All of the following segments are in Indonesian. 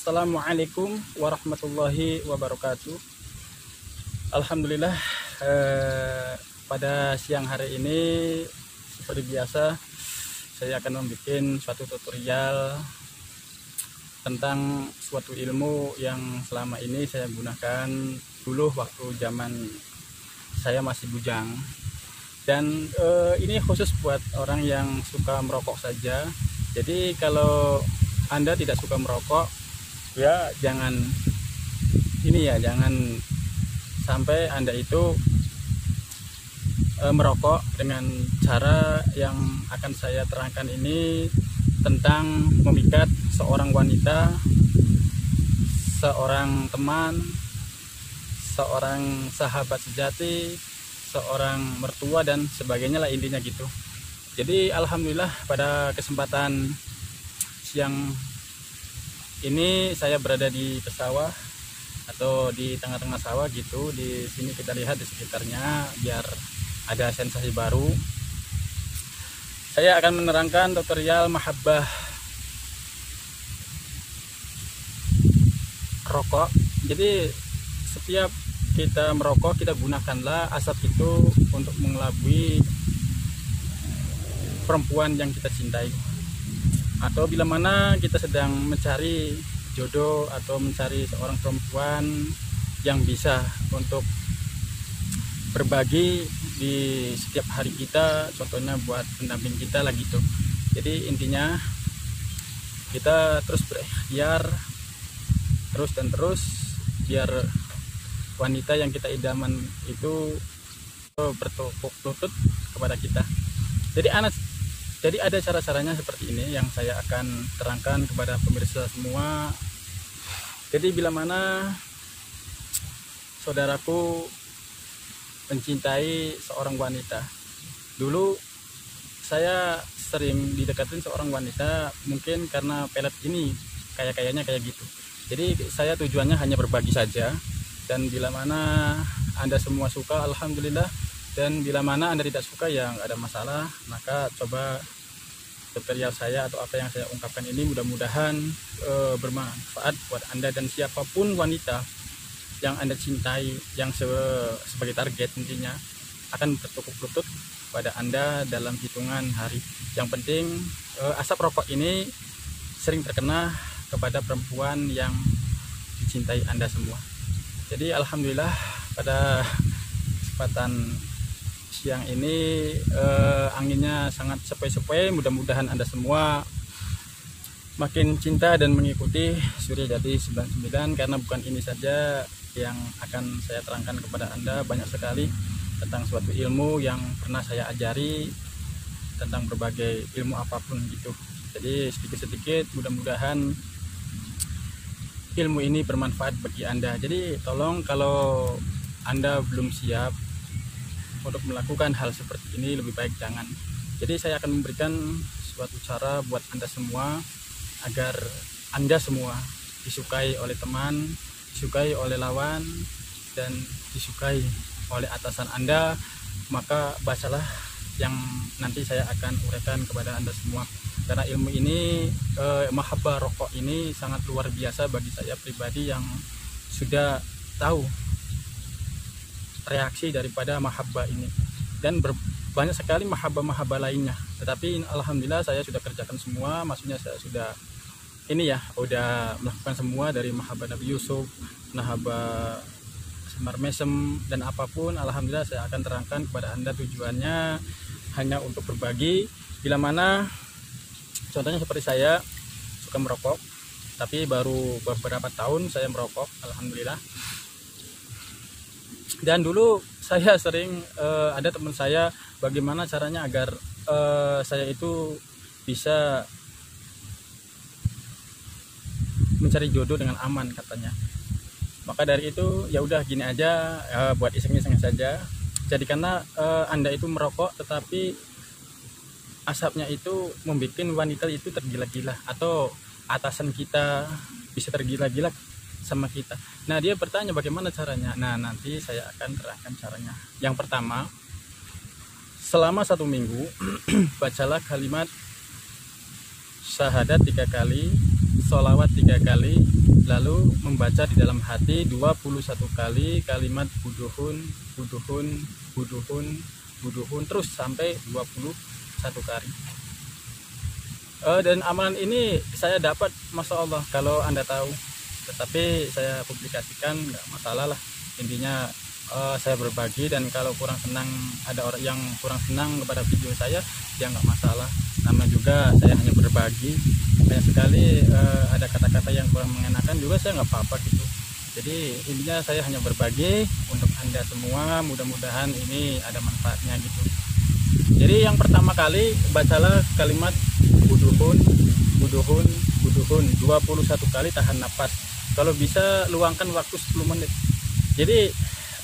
Assalamualaikum warahmatullahi wabarakatuh. Alhamdulillah, pada siang hari ini seperti biasa saya akan membuat suatu tutorial tentang suatu ilmu yang selama ini saya gunakan dulu waktu zaman saya masih bujang. Dan ini khusus buat orang yang suka merokok saja. Jadi kalau Anda tidak suka merokok, ya jangan sampai Anda itu merokok dengan cara yang akan saya terangkan ini, tentang memikat seorang wanita, seorang teman, seorang sahabat sejati, seorang mertua dan sebagainya lah, intinya gitu. Jadi alhamdulillah pada kesempatan siang ini saya berada di pesawah atau di tengah-tengah sawah gitu. Di sini kita lihat di sekitarnya biar ada sensasi baru. Saya akan menerangkan tutorial mahabbah rokok. Jadi setiap kita merokok, kita gunakanlah asap itu untuk mengelabui perempuan yang kita cintai, atau bila mana kita sedang mencari jodoh atau mencari seorang perempuan yang bisa untuk berbagi di setiap hari kita, contohnya buat pendamping kita lah gitu. Jadi intinya kita terus berikhtiar terus biar wanita yang kita idaman itu bertepuk lutut kepada kita. Jadi ada cara-caranya seperti ini yang saya akan terangkan kepada pemirsa semua. Jadi bila mana saudaraku mencintai seorang wanita, dulu saya sering didekatin seorang wanita, mungkin karena pelet ini kayaknya kayak gitu. Jadi saya tujuannya hanya berbagi saja, dan bila mana Anda semua suka, alhamdulillah. Dan bila mana Anda tidak suka, ya nggak ada masalah. Maka coba tutorial saya atau apa yang saya ungkapkan ini mudah-mudahan bermanfaat buat Anda dan siapapun wanita yang Anda cintai, yang sebagai target intinya akan bertukuk lutut pada Anda dalam hitungan hari. Yang penting asap rokok ini sering terkena kepada perempuan yang dicintai Anda semua. Jadi alhamdulillah pada kesempatan siang ini anginnya sangat sepoi-sepoi. Mudah-mudahan Anda semua makin cinta dan mengikuti Suryajadi 99, karena bukan ini saja yang akan saya terangkan kepada Anda. Banyak sekali tentang suatu ilmu yang pernah saya ajari, tentang berbagai ilmu apapun gitu. Jadi sedikit-sedikit mudah-mudahan ilmu ini bermanfaat bagi Anda. Jadi tolong kalau Anda belum siap untuk melakukan hal seperti ini, lebih baik jangan. Jadi saya akan memberikan suatu cara buat Anda semua agar Anda semua disukai oleh teman, disukai oleh lawan, dan disukai oleh atasan Anda. Maka bacalah yang nanti saya akan uraikan kepada Anda semua, karena ilmu ini mahabbah rokok ini sangat luar biasa bagi saya pribadi yang sudah tahu reaksi daripada mahabbah ini, dan banyak sekali mahabbah lainnya. Tetapi alhamdulillah saya sudah kerjakan semua, maksudnya saya sudah udah melakukan semua, dari mahabbah Nabi Yusuf, mahabbah Semar Mesem, dan apapun alhamdulillah saya akan terangkan kepada Anda. Tujuannya hanya untuk berbagi. Bila mana contohnya seperti saya suka merokok, tapi baru beberapa tahun saya merokok, alhamdulillah. Dan dulu saya sering ada teman saya, bagaimana caranya agar saya itu bisa mencari jodoh dengan aman, katanya. Maka dari itu ya udah gini aja, buat iseng-iseng saja. Jadi karena Anda itu merokok, tetapi asapnya itu membuat wanita itu tergila-gila, atau atasan kita bisa tergila-gila sama kita. Nah, dia bertanya bagaimana caranya. Nah, nanti saya akan terangkan caranya. Yang pertama, selama 1 minggu bacalah kalimat syahadat 3 kali, sholawat 3 kali, lalu membaca di dalam hati 21 kali kalimat buduhun, buduhun, buduhun, buduhun, terus sampai 21 kali. Dan amalan ini saya dapat, Masya Allah, kalau Anda tahu, tetapi saya publikasikan, nggak masalah lah. Intinya saya berbagi, dan kalau kurang senang, ada orang yang kurang senang kepada video saya, ya nggak masalah. Nama juga saya hanya berbagi. Banyak sekali ada kata-kata yang kurang mengenakan juga, saya nggak apa-apa gitu. Jadi intinya saya hanya berbagi untuk Anda semua, mudah-mudahan ini ada manfaatnya gitu. Jadi yang pertama kali bacalah kalimat buduhun, buduhun, buduhun 21 kali, tahan nafas. Kalau bisa luangkan waktu 10 menit. Jadi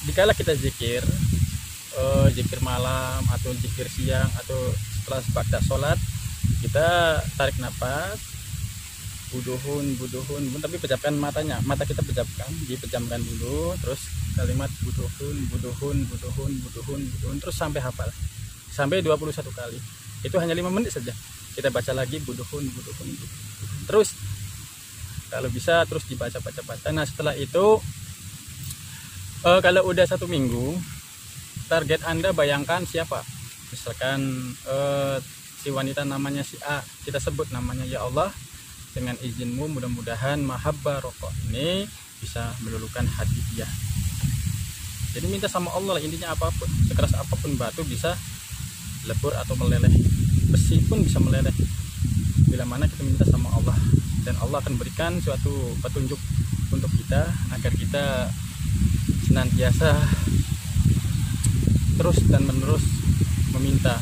dikala kita zikir, zikir malam atau zikir siang atau setelah ba'da sholat, kita tarik nafas, buduhun, buduhun, tapi pejamkan matanya, mata kita dipejamkan dulu, terus kalimat buduhun, buduhun, buduhun, buduhun, buduhun, terus sampai hafal, sampai 21 kali. Itu hanya 5 menit saja. Kita baca lagi buduhun, buduhun, buduhun. Terus kalau bisa terus dibaca. Nah setelah itu kalau udah 1 minggu, target Anda bayangkan siapa, misalkan si wanita namanya si A, kita sebut namanya, ya Allah, dengan izinmu mudah-mudahan mahabbah rokok ini bisa meluluhkan hati dia. Jadi minta sama Allah lah, intinya apapun, sekeras apapun batu bisa lebur atau meleleh, besi pun bisa meleleh bila mana kita minta sama Allah, dan Allah akan berikan suatu petunjuk untuk kita agar kita senantiasa terus dan menerus meminta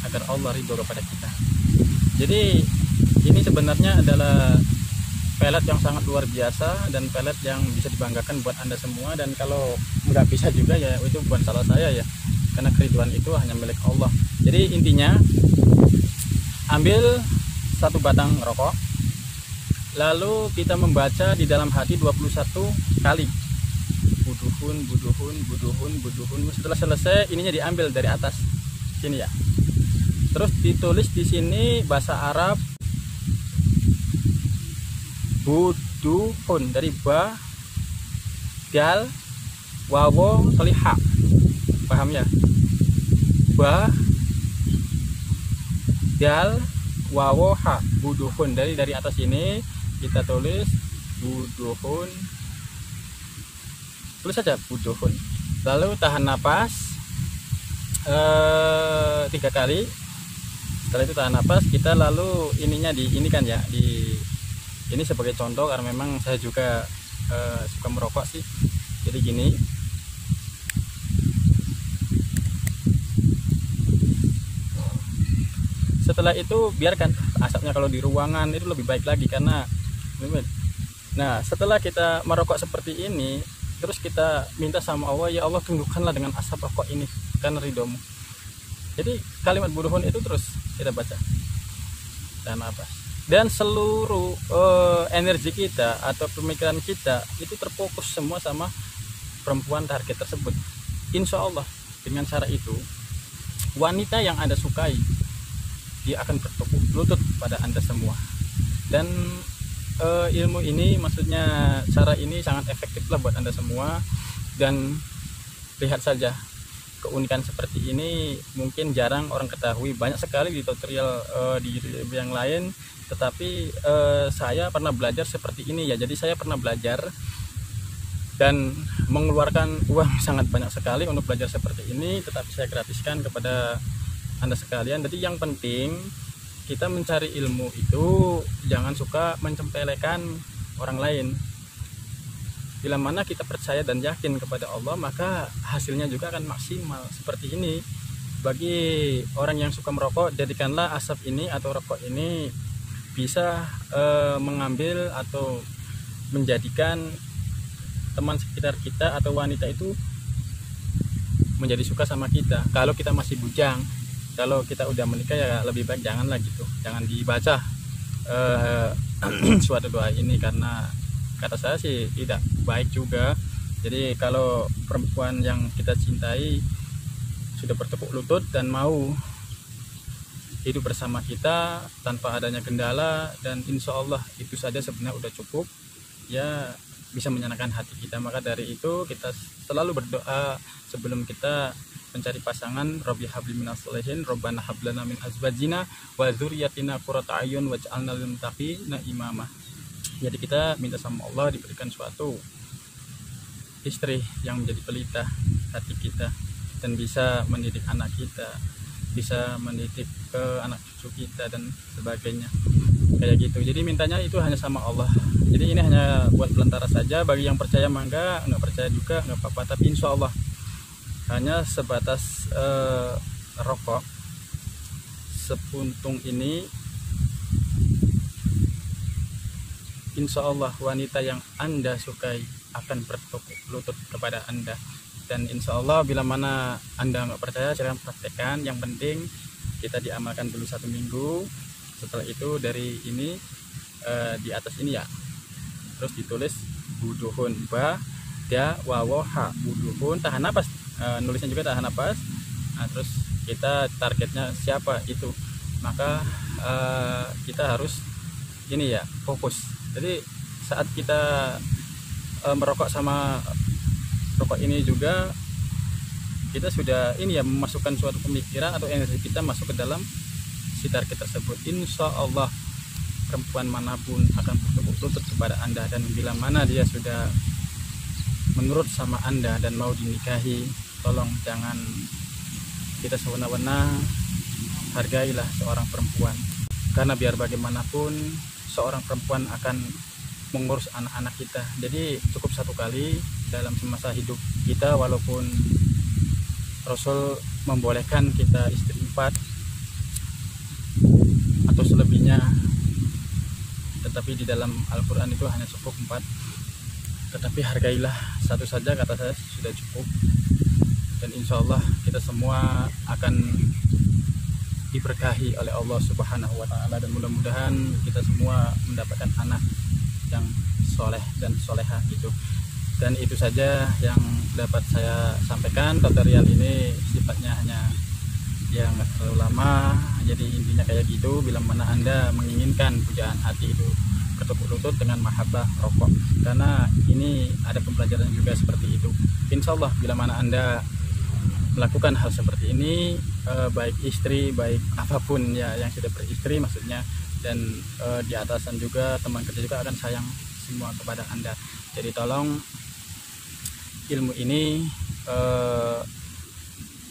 agar Allah ridho kepada kita. Jadi ini sebenarnya adalah pelet yang sangat luar biasa dan pelet yang bisa dibanggakan buat Anda semua. Dan kalau nggak bisa juga ya itu bukan salah saya ya, karena keriduan itu hanya milik Allah. Jadi intinya ambil 1 batang rokok, lalu kita membaca di dalam hati 21 kali buduhun, buduhun, buduhun, buduhun. Setelah selesai, ininya diambil dari atas sini ya, terus ditulis di sini bahasa Arab buduhun, dari ba, dal, wawo, ha. Paham ya? Ba, dal, wawo, ha, buduhun. Dari atas ini kita tulis buduhun, tulis saja buduhun, lalu tahan napas 3 kali. Setelah itu tahan napas, kita lalu ininya ini kan ya, ini sebagai contoh karena memang saya juga suka merokok sih. Jadi gini, setelah itu biarkan asapnya, kalau di ruangan itu lebih baik lagi karena nah setelah kita merokok seperti ini, terus kita minta sama Allah, ya Allah tundukkanlah dengan asap rokok ini karena ridhomu. Jadi kalimat buduhun itu terus kita baca dan apa, dan seluruh energi kita atau pemikiran kita itu terfokus semua sama perempuan target tersebut. Insya Allah dengan cara itu wanita yang Anda sukai dia akan bertekuk lutut pada Anda semua. Dan ilmu ini, maksudnya cara ini sangat efektif lah buat Anda semua. Dan lihat saja, keunikan seperti ini mungkin jarang orang ketahui. Banyak sekali di tutorial di yang lain, tetapi saya pernah belajar seperti ini ya. Jadi saya pernah belajar dan mengeluarkan uang sangat banyak sekali untuk belajar seperti ini, tetapi saya gratiskan kepada Anda sekalian. Jadi yang penting kita mencari ilmu itu jangan suka mencempelekan orang lain. Bila mana kita percaya dan yakin kepada Allah, maka hasilnya juga akan maksimal. Seperti ini, bagi orang yang suka merokok, jadikanlah asap ini atau rokok ini bisa mengambil atau menjadikan teman sekitar kita atau wanita itu menjadi suka sama kita. Kalau kita masih bujang, kalau kita udah menikah ya lebih baik janganlah gitu, jangan dibaca suatu doa ini, karena kata saya sih tidak baik juga. Jadi kalau perempuan yang kita cintai sudah bertepuk lutut dan mau hidup bersama kita tanpa adanya kendala, dan insya Allah itu saja sebenarnya udah cukup. ya bisa menyenangkan hati kita. Maka dari itu kita selalu berdoa sebelum kita mencari pasangan, Rabbi habli minas sholihin, Rabbana hablana min azwajina wa dzurriyyatina qurrata a'yun waj'alna lil muttaqina imama. Jadi kita minta sama Allah diberikan suatu istri yang menjadi pelita hati kita dan bisa mendidik anak kita, bisa mendidik ke anak cucu kita dan sebagainya, kayak gitu. Jadi mintanya itu hanya sama Allah. Jadi ini hanya buat pelantara saja, bagi yang percaya mangga, nggak percaya juga nggak apa-apa, tapi insya Allah hanya sebatas rokok sepuntung ini. Insya Allah wanita yang Anda sukai akan bertekuk lutut kepada Anda. Dan insya Allah bila mana Anda nggak percaya, silahkan praktekkan. Yang penting kita diamalkan dulu 1 minggu. Setelah itu dari ini di atas ini ya, terus ditulis buduhun ba da wawoha buduhun, tahan napas, nulisnya juga tahan napas. Nah, terus kita targetnya siapa itu, maka kita harus ini ya, fokus. Jadi saat kita merokok sama rokok ini juga kita sudah ini ya, memasukkan suatu pemikiran atau energi kita masuk ke dalam si target tersebut. Insya Allah perempuan manapun akan bertekuk lutut kepada Anda, dan bila mana dia sudah menurut sama Anda dan mau dinikahi, tolong jangan kita sewenang-wenang, hargailah seorang perempuan, karena biar bagaimanapun seorang perempuan akan mengurus anak-anak kita. Jadi cukup 1 kali dalam semasa hidup kita, walaupun Rasul membolehkan kita istri 4 atau selebihnya, tetapi di dalam Al-Quran itu hanya cukup 4. Tetapi hargailah 1 saja, kata saya sudah cukup. Dan insya Allah kita semua akan diberkahi oleh Allah Subhanahu wa Ta'ala, dan mudah-mudahan kita semua mendapatkan anak yang soleh dan soleha gitu. Dan itu saja yang dapat saya sampaikan. Tutorial ini sifatnya hanya yang nggak terlalu lama, jadi intinya kayak gitu. Bila mana Anda menginginkan pujaan hati itu bertekuk lutut dengan mahabbah rokok, karena ini ada pembelajaran juga seperti itu. Insya Allah bila mana Anda melakukan hal seperti ini, baik istri, baik apapun ya yang sudah beristri maksudnya, dan di atasan juga, teman kerja juga akan sayang semua kepada Anda. Jadi tolong ilmu ini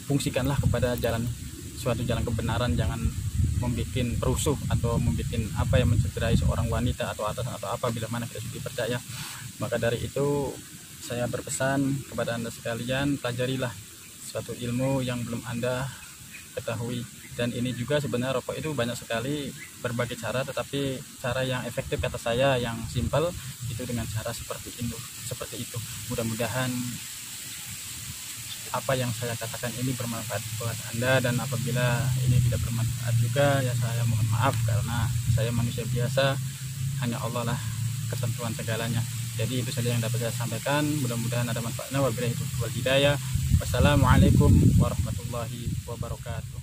fungsikanlah kepada suatu jalan kebenaran, jangan membuat perusuh atau membuat apa yang mencederai seorang wanita atau atasan atau apa bila mana kita sudah dipercaya. Maka dari itu saya berpesan kepada Anda sekalian, pelajarilah suatu ilmu yang belum Anda ketahui. Dan ini juga sebenarnya rokok itu banyak sekali berbagai cara, tetapi cara yang efektif kata saya yang simpel itu dengan cara seperti itu. Mudah-mudahan apa yang saya katakan ini bermanfaat buat Anda, dan apabila ini tidak bermanfaat juga ya saya mohon maaf, karena saya manusia biasa, hanya Allah lah ketentuan segalanya. Jadi itu saja yang dapat saya sampaikan, mudah-mudahan ada manfaatnya. Wabillahi taufiq wal hidayah. Wassalamualaikum warahmatullahi wabarakatuh.